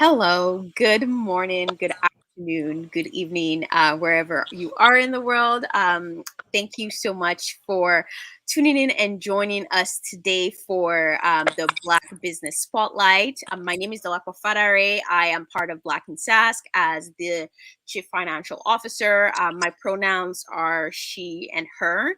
Hello, good morning, good afternoon, good evening, wherever you are in the world. Thank you so much for tuning in and joining us today for the Black Business Spotlight. My name is Dolapo Fadare. I am part of Black and Sask as the Chief Financial Officer. My pronouns are she and her.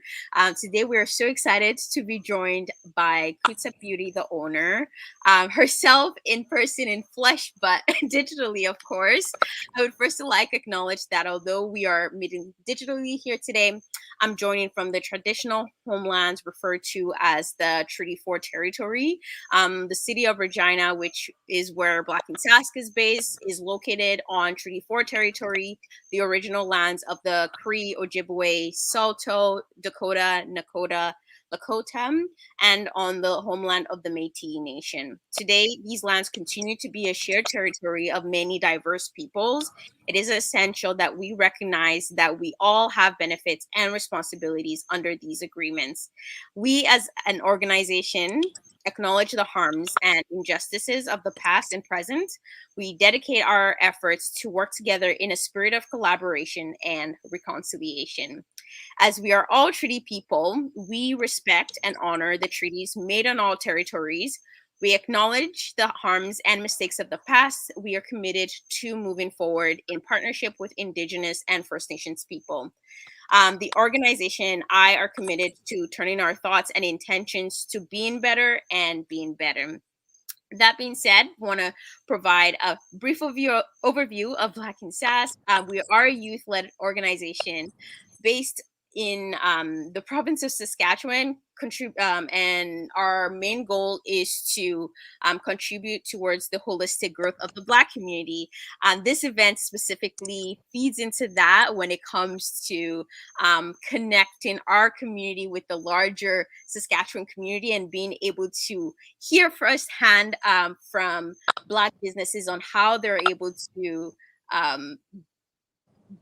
Today, we are so excited to be joined by Kuza Beauty, the owner, herself in person in flesh, but digitally, of course. I would first like acknowledge that although we are meeting digitally here today, I'm joining from the traditional homelands referred to as the Treaty 4 territory. The city of Regina, which is where Black and Sask is based, is located on Treaty 4 territory, the original lands of the Cree, Ojibwe, Saulteaux, Dakota, Nakota, Lakota, and on the homeland of the Métis Nation. Today, these lands continue to be a shared territory of many diverse peoples. It is essential that we recognize that we all have benefits and responsibilities under these agreements. We, as an organization, acknowledge the harms and injustices of the past and present. We dedicate our efforts to work together in a spirit of collaboration and reconciliation. As we are all treaty people, we respect and honor the treaties made on all territories. We acknowledge the harms and mistakes of the past. We are committed to moving forward in partnership with Indigenous and First Nations people. The organization and I are committed to turning our thoughts and intentions to being better and being better. That being said, want to provide a brief overview of Black and Sass. We are a youth-led organization based in the province of Saskatchewan, and our main goal is to contribute towards the holistic growth of the Black community. This event specifically feeds into that when it comes to connecting our community with the larger Saskatchewan community and being able to hear firsthand from Black businesses on how they're able to um,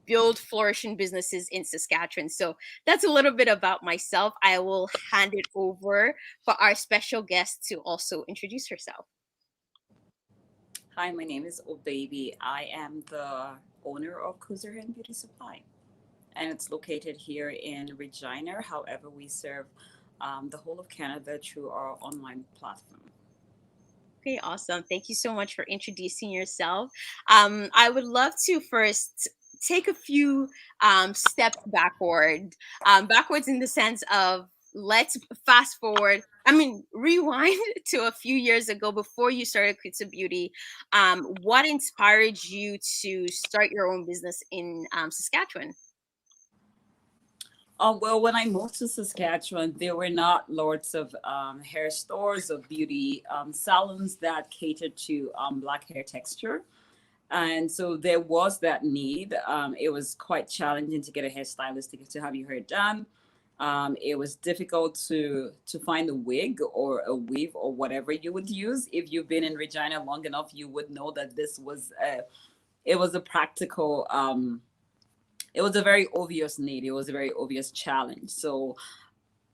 build flourishing businesses in Saskatchewan. So that's a little bit about myself. I will hand it over for our special guest to also introduce herself. Hi, my name is Obebi. I am the owner of Kuza Beauty Supply, and it's located here in Regina. However, we serve the whole of Canada through our online platform. Okay, awesome. Thank you so much for introducing yourself. I would love to first take a few steps backwards in the sense of let's fast forward. I mean, rewind to a few years ago before you started Kuza Beauty. What inspired you to start your own business in Saskatchewan? Well, when I moved to Saskatchewan, there were not lots of hair stores or beauty salons that catered to Black hair texture. And so there was that need. It was quite challenging to get a hairstylist to have your hair done. It was difficult to find a wig or a weave or whatever you would use. If you've been in Regina long enough, you would know that it was a practical. It was a very obvious need. It was a very obvious challenge. So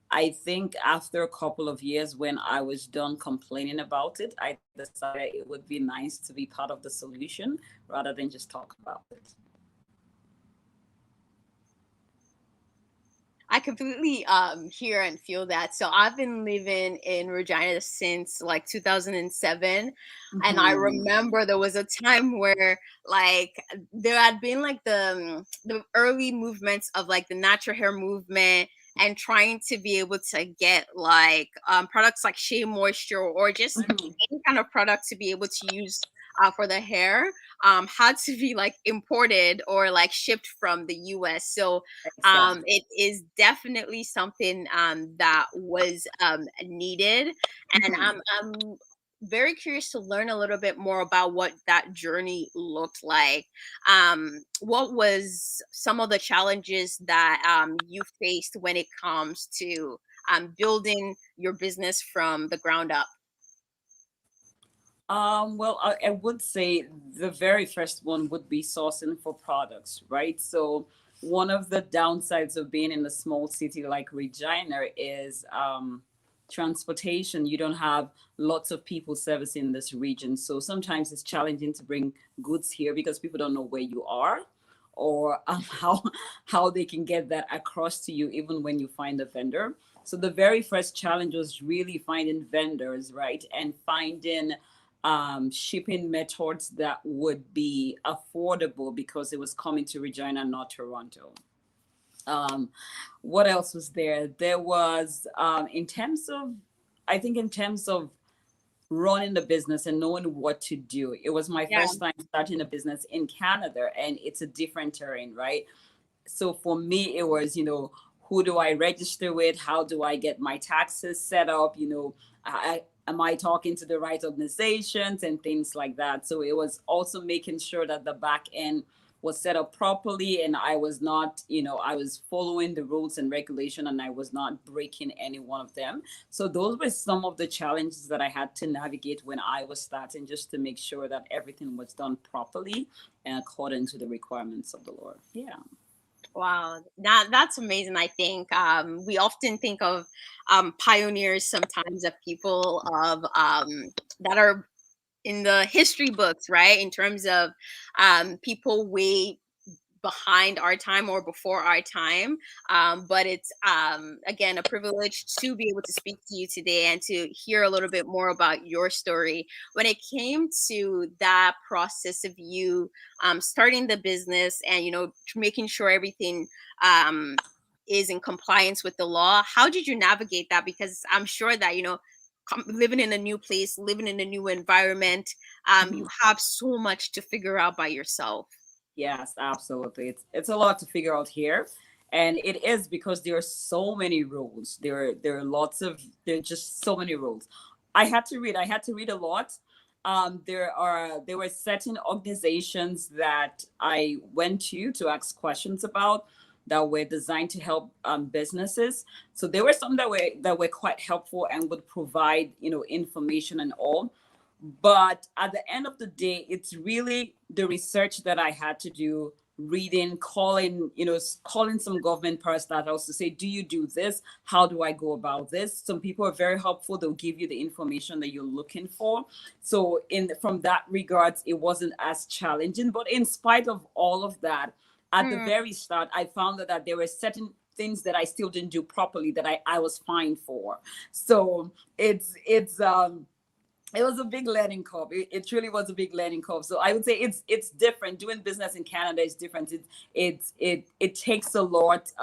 I think after a couple of years, when I was done complaining about it, I decided it would be nice to be part of the solution rather than just talk about it. I completely hear and feel that. So I've been living in Regina since like 2007, and I Mhm. remember there was a time where like there had been like the early movements of like the natural hair movement and trying to be able to get like products like Shea Moisture or just Mhm. any kind of product to be able to use for the hair had to be like imported or like shipped from the US. So Exactly. it is definitely something that was needed, and Mhm. I'm very curious to learn a little bit more about what that journey looked like. What was some of the challenges that you faced when it comes to building your business from the ground up? Well, I would say the very first one would be sourcing for products, right? So one of the downsides of being in a small city like Regina is transportation. You don't have lots of people servicing this region. So sometimes it's challenging to bring goods here because people don't know where you are, or how they can get that across to you even when you find a vendor. So the very first challenge was really finding vendors, right? And finding shipping methods that would be affordable because it was coming to Regina, not Toronto. Um, what else was there? There was in terms of, I think in terms of running the business and knowing what to do. It was my Yeah. first time starting a business in Canada, and it's a different terrain, right? So for me, it was, who do I register with? How do I get my taxes set up? Am I talking to the right organizations and things like that? So it was also making sure that the back end was set up properly, and I was not, I was following the rules and regulation, and I was not breaking any one of them. So those were some of the challenges that I had to navigate when I was starting, just to make sure that everything was done properly and according to the requirements of the law. Yeah. Wow, that's amazing. I think we often think of pioneers sometimes of people of that are in the history books, right? In terms of people way behind our time or before our time. But it's, again, a privilege to be able to speak to you today and to hear a little bit more about your story. When it came to that process of you starting the business and, making sure everything is in compliance with the law, how did you navigate that? Because I'm sure that, living in a new place, living in a new environment, you have so much to figure out by yourself. Yes, absolutely. It's a lot to figure out here. And it is because there are so many rules. There are just so many rules. I had to read a lot. There were certain organizations that I went to ask questions about, that were designed to help businesses. So there were some that were quite helpful and would provide, information and all. But at the end of the day, it's really the research that I had to do, reading, calling some government parastatals to say, do you do this? How do I go about this? Some people are very helpful. They'll give you the information that you're looking for. So from that regards, it wasn't as challenging. But in spite of all of that, at the Mm. very start, I found that there were certain things that I still didn't do properly that I was fined for. So it was a big learning curve. It truly was a big learning curve. So I would say it's different. Doing business in Canada is different. It takes a lot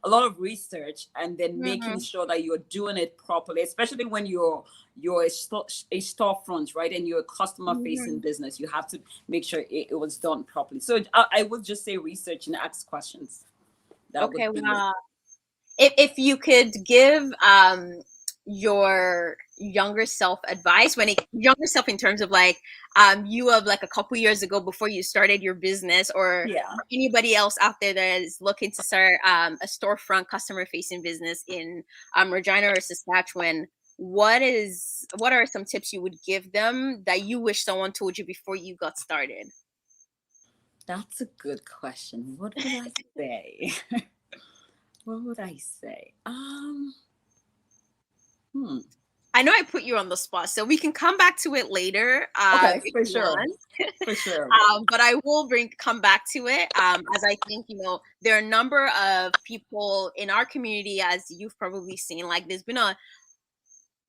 of research, and then making Mhm. sure that you're doing it properly, especially when you're a storefront, right? And you're a customer facing Mhm. business. You have to make sure it was done properly. So I would just say research and ask questions. That Okay, would be it. wow. If you could give your younger self advice, younger self in terms of like you of like a couple years ago before you started your business, or Yeah. anybody else out there that is looking to start a storefront customer facing business in Regina or Saskatchewan, what are some tips you would give them that you wish someone told you before you got started? That's a good question. What would I say? What would I say? Hmm. I know I put you on the spot, so we can come back to it later Okay, if for you sure. want. For sure. But I will come back to it, as I think, there are a number of people in our community, as you've probably seen, like there's been a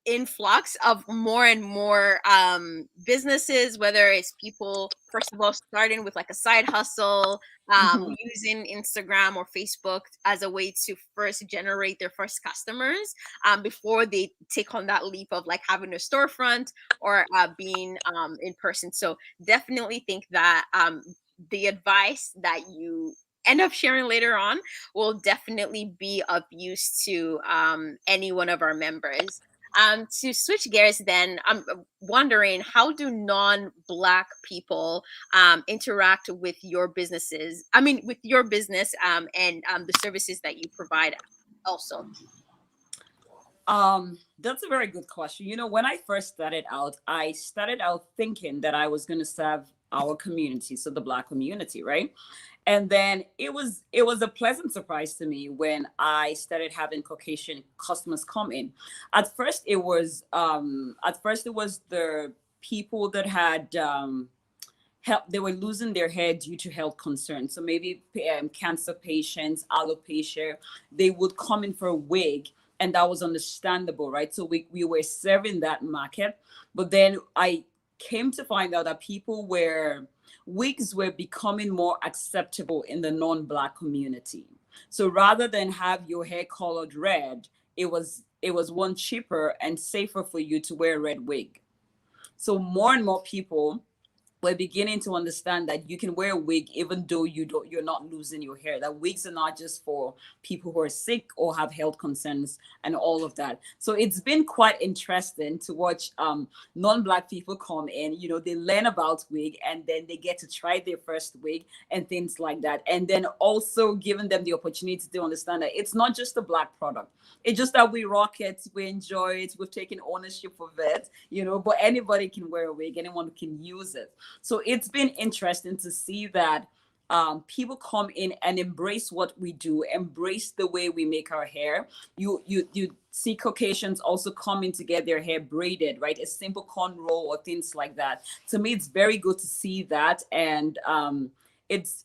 influx of more and more businesses, whether it's people first of all starting with like a side hustle, Hmm. using Instagram or Facebook as a way to first generate their first customers, before they take on that leap of like having a storefront or being in person. So definitely think that the advice that you end up sharing later on will definitely be of use to any one of our members. To switch gears, then, I'm wondering, how do non-Black people interact with your businesses? I mean, with your business, and the services that you provide also. That's a very good question. When I first started out, I started out thinking that I was going to serve our community, so the Black community, right? And then it was a pleasant surprise to me when I started having Caucasian customers come in. At first it was the people that had help, they were losing their hair due to health concerns. So maybe cancer patients, alopecia, they would come in for a wig, and that was understandable, right? So we were serving that market. But then I came to find out that wigs were becoming more acceptable in the non-Black community. So rather than have your hair colored red, it was one, cheaper and safer for you to wear a red wig. So more and more people we're beginning to understand that you can wear a wig even though you're not losing your hair. That wigs are not just for people who are sick or have health concerns and all of that. So it's been quite interesting to watch non-Black people come in. They learn about wig, and then they get to try their first wig and things like that. And then also giving them the opportunity to understand that it's not just a Black product. It's just that we rock it, we enjoy it, we've taken ownership of it, but anybody can wear a wig, anyone can use it. So it's been interesting to see that people come in and embrace what we do, embrace the way we make our hair. You see Caucasians also coming to get their hair braided, right? A simple cornrow or things like that. To me, it's very good to see that. And it's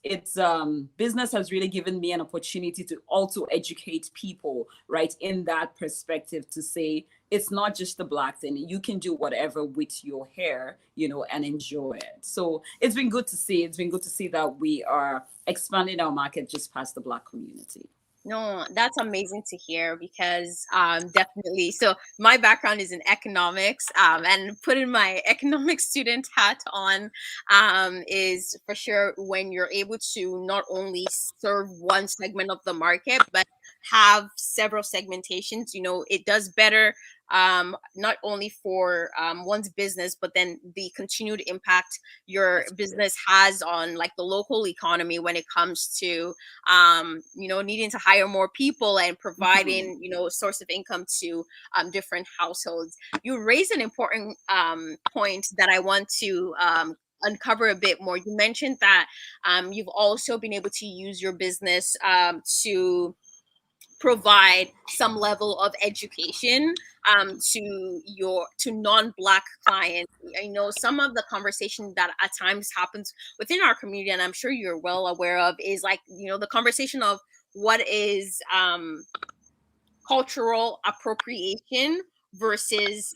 business has really given me an opportunity to also educate people, right, in that perspective, to say it's not just the Black thing. You can do whatever with your hair, and enjoy it. So it's been good to see. It's been good to see that we are expanding our market just past the Black community. No, that's amazing to hear, because definitely. So my background is in economics, and putting my economic student hat on is for sure when you're able to not only serve one segment of the market, but have several segmentations. It does better, not only for one's business, but then the continued impact your business has on like the local economy when it comes to needing to hire more people and providing, a source of income to different households. You raise an important point that I want to uncover a bit more. You mentioned that you've also been able to use your business to provide some level of education to non-Black clients. I know some of the conversation that at times happens within our community, and I'm sure you're well aware of, is like the conversation of what is cultural appropriation versus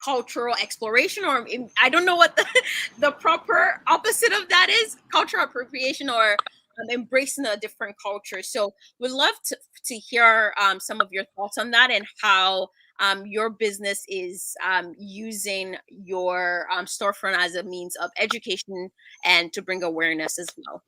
cultural exploration, or I don't know what the proper opposite of that is, cultural appropriation or embracing a different culture. So would love to hear some of your thoughts on that, and how your business is using your storefront as a means of education and to bring awareness as well.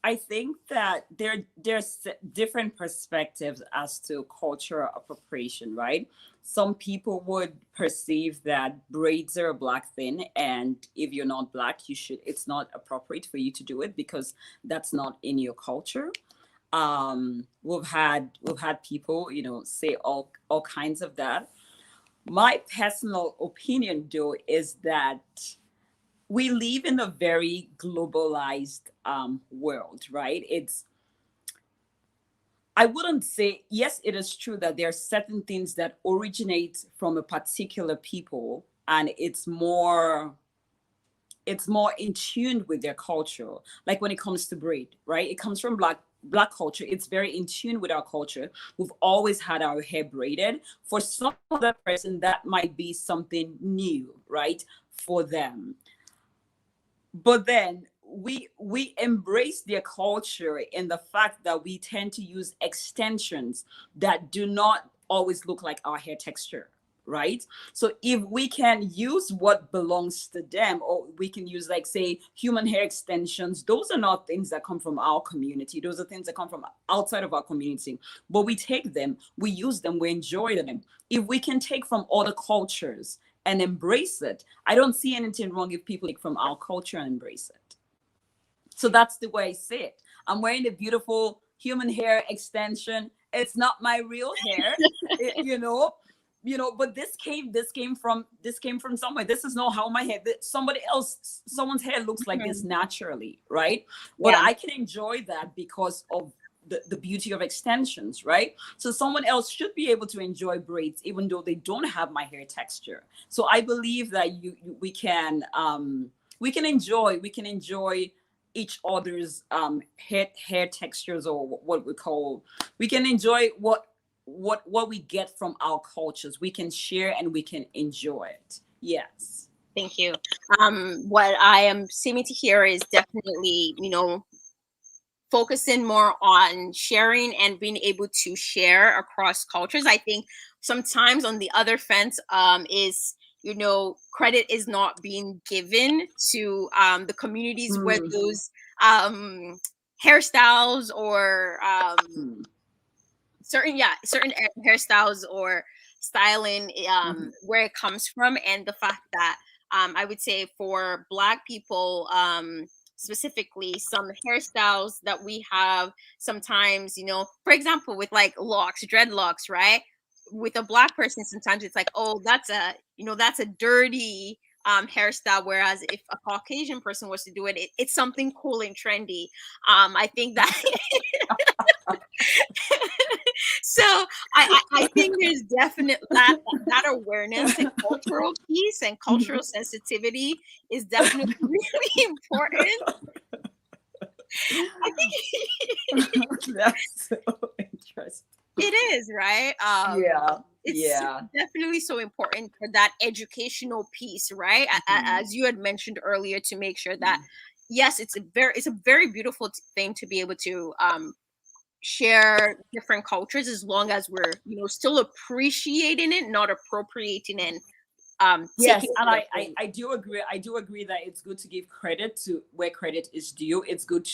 I think that there's different perspectives as to cultural appropriation, right? Some people would perceive that braids are a Black thing, and if you're not Black, it's not appropriate for you to do it because that's not in your culture. We've had people, say all kinds of that. My personal opinion, though, is that we live in a very globalized world, right? I wouldn't say, yes, it is true that there are certain things that originate from a particular people, and it's more in tune with their culture. Like when it comes to braid, right? It comes from black culture. It's very in tune with our culture. We've always had our hair braided. For some other person, that might be something new, right? For them. But then we embrace their culture in the fact that we tend to use extensions that do not always look like our hair texture, right? So if we can use what belongs to them, or we can use, like, say, human hair extensions, those are not things that come from our community. Those are things that come from outside of our community. But we take them, we use them, we enjoy them. If we can take from other cultures and embrace it, I don't see anything wrong if people take from our culture and embrace it. So that's the way I see it. I'm wearing a beautiful human hair extension. It's not my real hair, but this came from somewhere. This is not how my hair, someone's hair looks like this Mhm. naturally, right? But Yeah. I can enjoy that because of the beauty of extensions, right? So someone else should be able to enjoy braids even though they don't have my hair texture. So I believe that we can enjoy each other's hair textures, or what we call, we can enjoy what we get from our cultures. We can share and we can enjoy it. Yes. Thank you. What I am seeming to hear is definitely, focusing more on sharing and being able to share across cultures. I think sometimes on the other fence is, credit is not being given to the communities where Mm. those um, hairstyles or Mm. certain hairstyles or styling Mhm. where it comes from, and the fact that I would say for Black people specifically, some hairstyles that we have sometimes, for example, with like locks, dreadlocks, right? With a Black person, sometimes it's like, oh, that's a dirty hairstyle, whereas if a Caucasian person was to do it, it's something cool and trendy. I think that so I think there's definite that awareness and cultural piece and cultural sensitivity is definitely really important. I think That's so interesting. it is, right. Yeah. It's Yeah. definitely so important for that educational piece, right? Mhm. As you had mentioned earlier, to make sure that yes, it's a very beautiful thing to be able to share different cultures, as long as we're still appreciating it, not appropriating and Yes, taking and away I, I from. I do agree. I do agree that it's good to give credit to where credit is due. It's good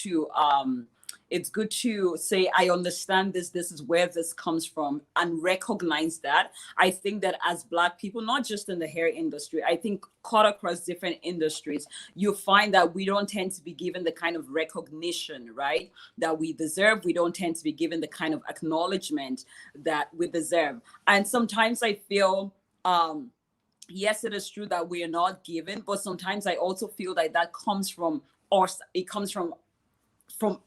to say I understand this. This is where this comes from, and recognize that. I think that as Black people, not just in the hair industry, I think cut across different industries, you find that we don't tend to be given the kind of recognition, right, that we deserve. We don't tend to be given the kind of acknowledgement that we deserve, and sometimes I feel. Yes, it is true that we are not given, but sometimes I also feel like that comes from us. It comes from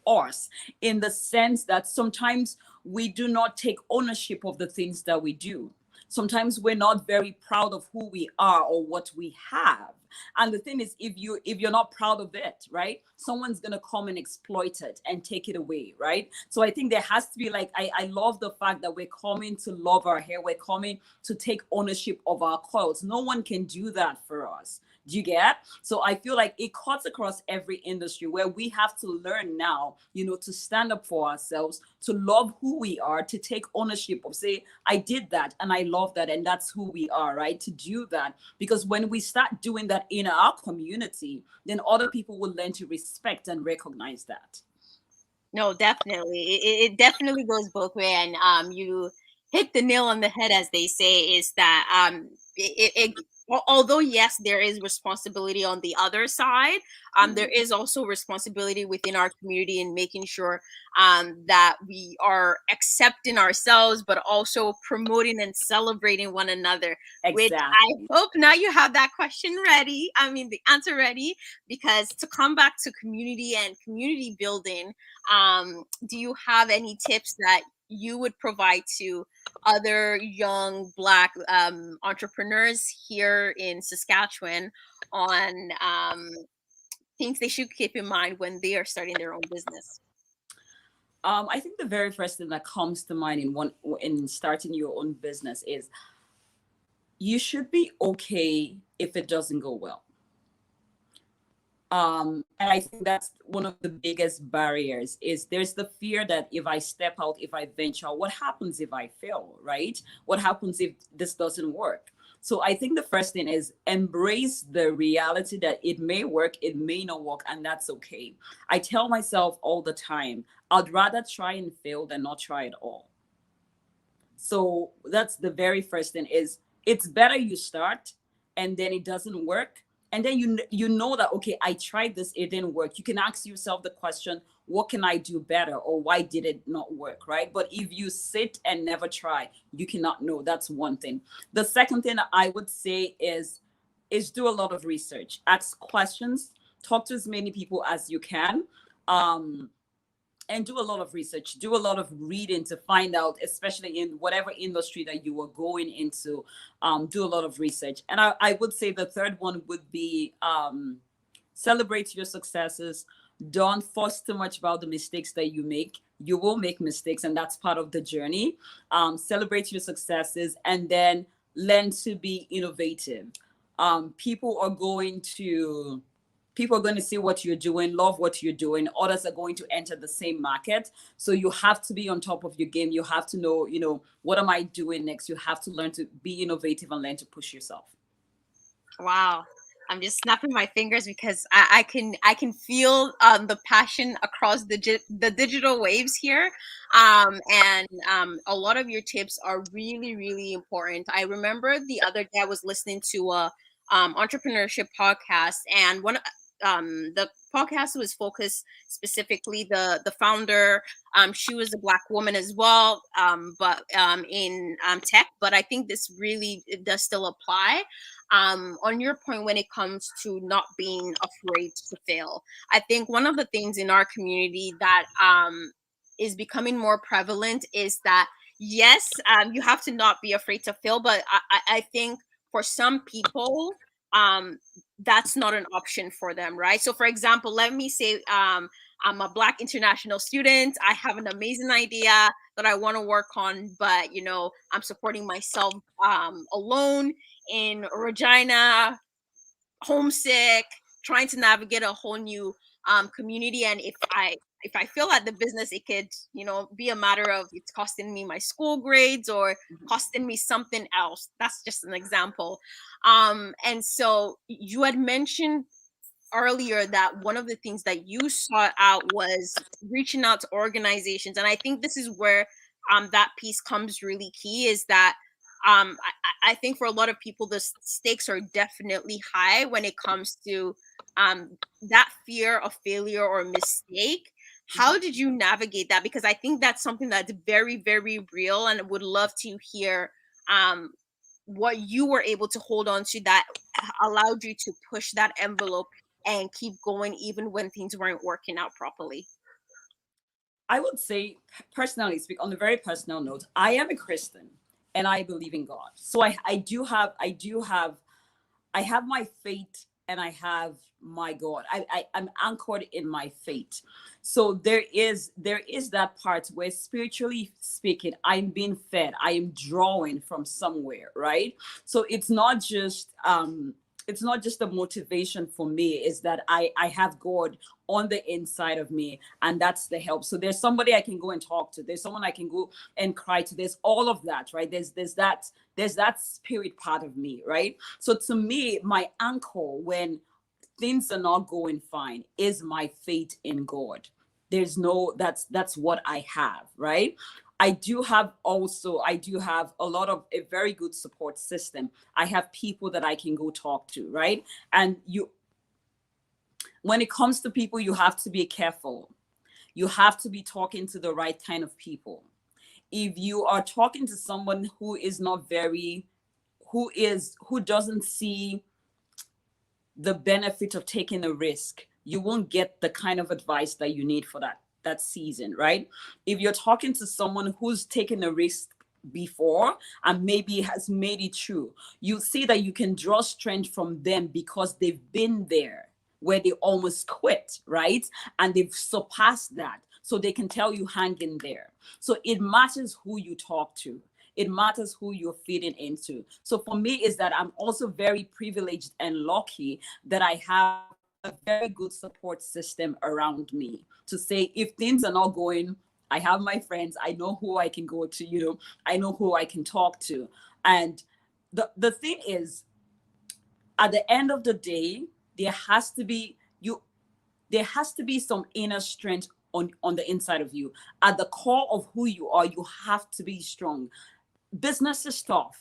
us, in the sense that sometimes we do not take ownership of the things that we do. Sometimes we're not very proud of who we are or what we have. And the thing is, if you're not proud of it, right, someone's gonna come and exploit it and take it away, right? So I think there has to be, like, I love the fact that we're coming to love our hair, we're coming to take ownership of our coils. No one can do that for us. Do you get? So I feel like it cuts across every industry, where we have to learn now, to stand up for ourselves, to love who we are, to take ownership of, say, I did that and I love that and that's who we are, right? To do that. Because when we start doing that in our community, then other people will learn to respect and recognize that. No, definitely. It definitely goes both way, and you hit the nail on the head, as they say. Is that although yes, there is responsibility on the other side, there is also responsibility within our community in making sure that we are accepting ourselves, but also promoting and celebrating one another. Which I Exactly. hope now you have that question ready. I mean, the answer ready, because to come back to community and community building, do you have any tips that you would provide to other young Black entrepreneurs here in Saskatchewan on things they should keep in mind when they are starting their own business? I think the very first thing that comes to mind in starting your own business is you should be okay if it doesn't go well. And I think that's one of the biggest barriers. Is there's the fear that if I step out, if I venture, what happens if I fail, right? What happens if this doesn't work? So I think the first thing is embrace the reality that it may work, it may not work, and that's okay. I tell myself all the time, I'd rather try and fail than not try at all. So that's the very first thing. Is it's better you start and then it doesn't work, and then you know that, okay, I tried this, it didn't work. You can ask yourself the question, what can I do better, or why did it not work, right? But if you sit and never try, you cannot know. That's one thing. The second thing I would say is do a lot of research, ask questions, talk to as many people as you can. Um, and do a lot of research, do a lot of reading to find out, especially in whatever industry that you are going into. Do a lot of research. And I would say the third one would be celebrate your successes. Don't fuss too much about the mistakes that you make. You will make mistakes, and that's part of the journey. Celebrate your successes, and then learn to be innovative. People are going to see what you're doing, love what you're doing. Others are going to enter the same market. So you have to be on top of your game. You have to know, what am I doing next? You have to learn to be innovative and learn to push yourself. Wow. I'm just snapping my fingers because I can feel the passion across the digital waves here, and a lot of your tips are really really important. I remember the other day I was listening to a entrepreneurship podcast, and the podcast was focused specifically the founder. She was a Black woman as well, but in tech. But I think this really it does still apply. On your point when it comes to not being afraid to fail, I think one of the things in our community that is becoming more prevalent is that yes, you have to not be afraid to fail, but I think for some people, that's not an option for them, right? So for example, let me say I'm a Black international student. I have an amazing idea that I want to work on, but I'm supporting myself alone in Regina, homesick, trying to navigate a whole new community. And if I feel that the business, it could be a matter of it's costing me my school grades or costing me something else. That's just an example. And so you had mentioned earlier that one of the things that you sought out was reaching out to organizations, and I think this is where that piece comes really key, is that I think for a lot of people the stakes are definitely high when it comes to that fear of failure or mistake. How did you navigate that? Because I think that's something that's very very real, and would love to hear um, what you were able to hold on to that allowed you to push that envelope and keep going even when things weren't working out properly. I would say, personally speak, on a very personal note, I am a Christian and I believe in God. So I have my faith and I have my God. I'm anchored in my faith. So there is that part where, spiritually speaking, I'm being fed. I am drawing from somewhere, right? So it's not just a motivation for me, is that I have God on the inside of me, and that's the help. So there's somebody I can go and talk to, there's someone I can go and cry to, there's all of that, right? There's that spirit part of me, right? So to me, my anchor when things are not going fine is my faith in God. That's what I have, right? I do have a lot of a very good support system. I have people that I can go talk to, right? And when it comes to people, you have to be careful. You have to be talking to the right kind of people. If you are talking to someone who is not very who doesn't see the benefit of taking a risk, you won't get the kind of advice that you need for that season, right? If you're talking to someone who's taken a risk before and maybe has made it through, you see that you can draw strength from them because they've been there where they almost quit, right? And they've surpassed that. So they can tell you, hang in there. So it matters who you talk to. It matters who you're feeding into. So for me, is that I'm also very privileged and lucky that I have a very good support system around me to say, if things are not going, I have my friends, I know who I can go to, I know who I can talk to. And the thing is, at the end of the day, there has to be some inner strength on the inside of you. At the core of who you are, you have to be strong. Business is tough.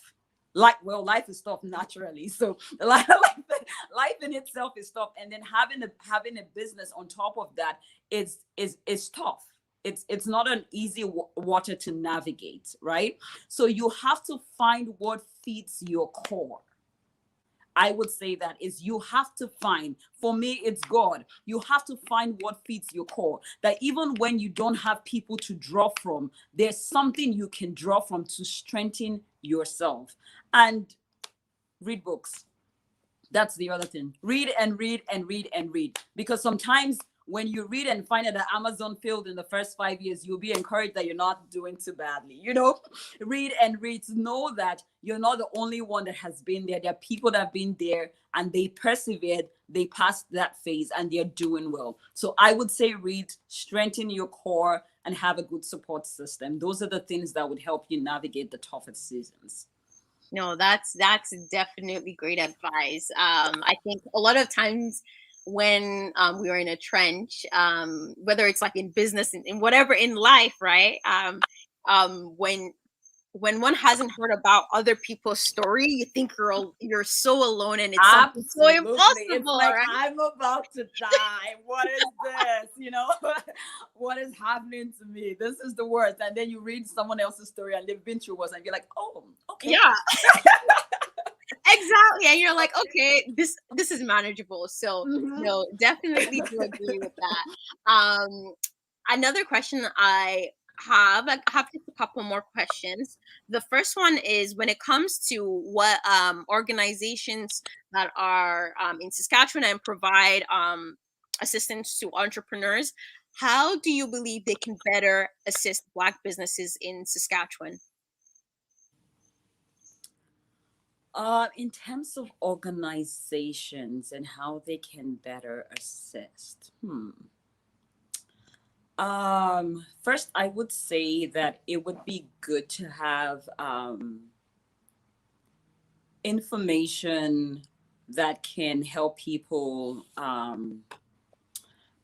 life is tough naturally. So life in itself is tough, and then having a business on top of that is tough. It's not an easy water to navigate, right? So you have to find what feeds your core. I would say that is you have to find, for me, it's God. You have to find what feeds your core. That even when you don't have people to draw from, there's something you can draw from to strengthen yourself. And read books. That's the other thing. Read and read and read and read. Because sometimes when you read and find out that Amazon failed in the first 5 years, you'll be encouraged that you're not doing too badly. Read and read to know that you're not the only one that has been there. There are people that have been there and they persevered, they passed that phase, and they're doing well. So I would say read, strengthen your core, and have a good support system. Those are the things that would help you navigate the toughest seasons. No, that's definitely great advice. I think a lot of times when we are in a trench, whether it's like in business, in whatever in life, right? When one hasn't heard about other people's story, you think you're so alone, and it's something so Absolutely. It's impossible, like, right? I'm about to die. What is this? What is happening to me? This is the worst. And then you read someone else's story and they've been through worse, and you're like, oh, okay. Yeah, exactly. And you're like, okay, this is manageable. So Mhm. no, definitely do agree with that. Another question I have just a couple more questions. The first one is when it comes to what organizations that are in Saskatchewan and provide assistance to entrepreneurs, how do you believe they can better assist Black businesses in Saskatchewan? In terms of organizations and how they can better assist. First, I would say that it would be good to have information that can help people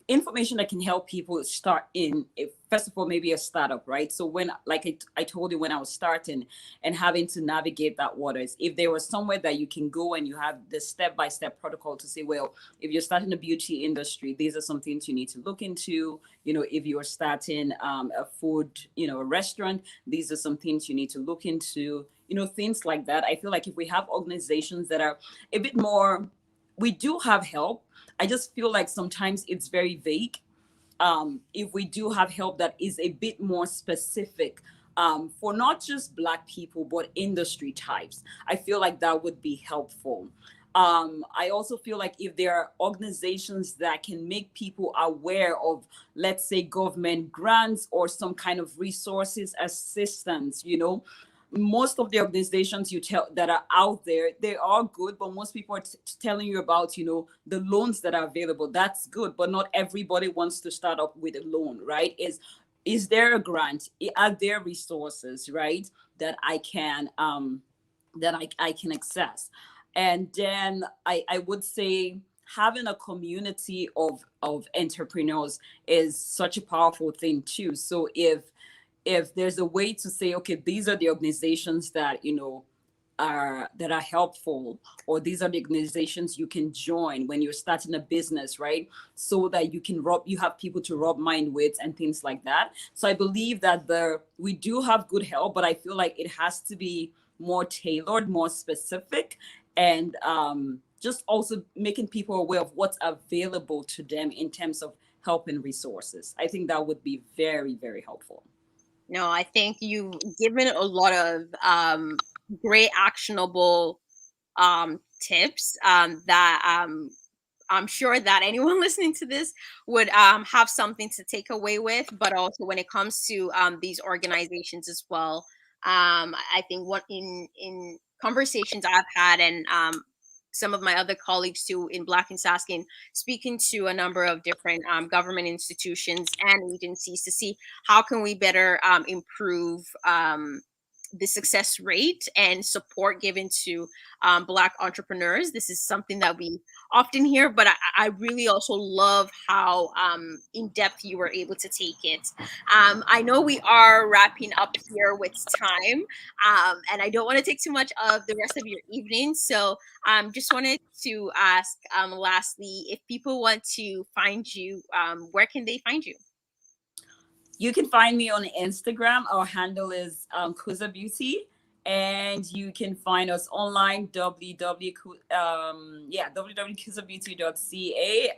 information that can help people start in, if, first of all, maybe a startup, right? So when, like I told you, when I was starting and having to navigate that waters, if there was somewhere that you can go and you have the step-by-step protocol to say, well, if you're starting a beauty industry, these are some things you need to look into. If you're starting a food, a restaurant, these are some things you need to look into, things like that. I feel like if we have organizations that are a bit more, we do have help. I just feel like sometimes it's very vague. If we do have help that is a bit more specific, for not just Black people, but industry types, I feel like that would be helpful. I also feel like if there are organizations that can make people aware of, let's say, government grants or some kind of resources assistance, most of the organizations you tell that are out there, they are good, but most people are telling you about, the loans that are available. That's good, but not everybody wants to start up with a loan, right? Is there a grant? Are there resources, right, that I can access? And then I would say having a community of entrepreneurs is such a powerful thing too. So if there's a way to say, okay, these are the organizations that are helpful, or these are the organizations you can join when you're starting a business, right? So that you have people to rub mind with and things like that. So I believe that we do have good help, but I feel like it has to be more tailored, more specific, and just also making people aware of what's available to them in terms of help and resources. I think that would be very, very helpful. No, I think you've given a lot of great actionable tips that I'm sure that anyone listening to this would have something to take away with. But also when it comes to these organizations as well, I think what in conversations I've had and some of my other colleagues too in Black and Saskin, speaking to a number of different government institutions and agencies to see how can we better improve the success rate and support given to Black entrepreneurs. This is something that we often hear, but I really also love how in depth you were able to take it. I know we are wrapping up here with time, and I don't want to take too much of the rest of your evening. So just wanted to ask lastly, if people want to find you, where can they find you? You can find me on Instagram. Our handle is Kuza Beauty. And you can find us online, www.kuzabeauty.ca.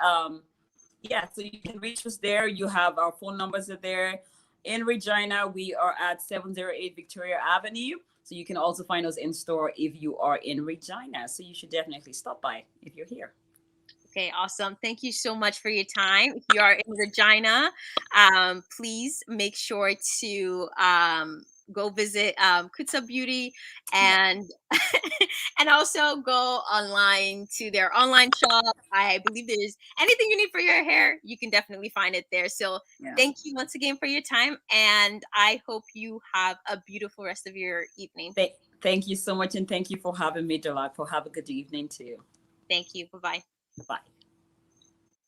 Yeah, so you can reach us there. You have our phone numbers are there. In Regina, we are at 708 Victoria Avenue. So you can also find us in store if you are in Regina. So you should definitely stop by if you're here. Okay, awesome. Thank you so much for your time. If you are in Regina, please make sure to go visit Kutsa Beauty, and and also go online to their online shop. I believe there's anything you need for your hair, you can definitely find it there. So Yeah. thank you once again for your time, and I hope you have a beautiful rest of your evening. Thank you so much, and thank you for having me, Dolapo. Have a good evening too. Thank you. Bye-bye. Bye.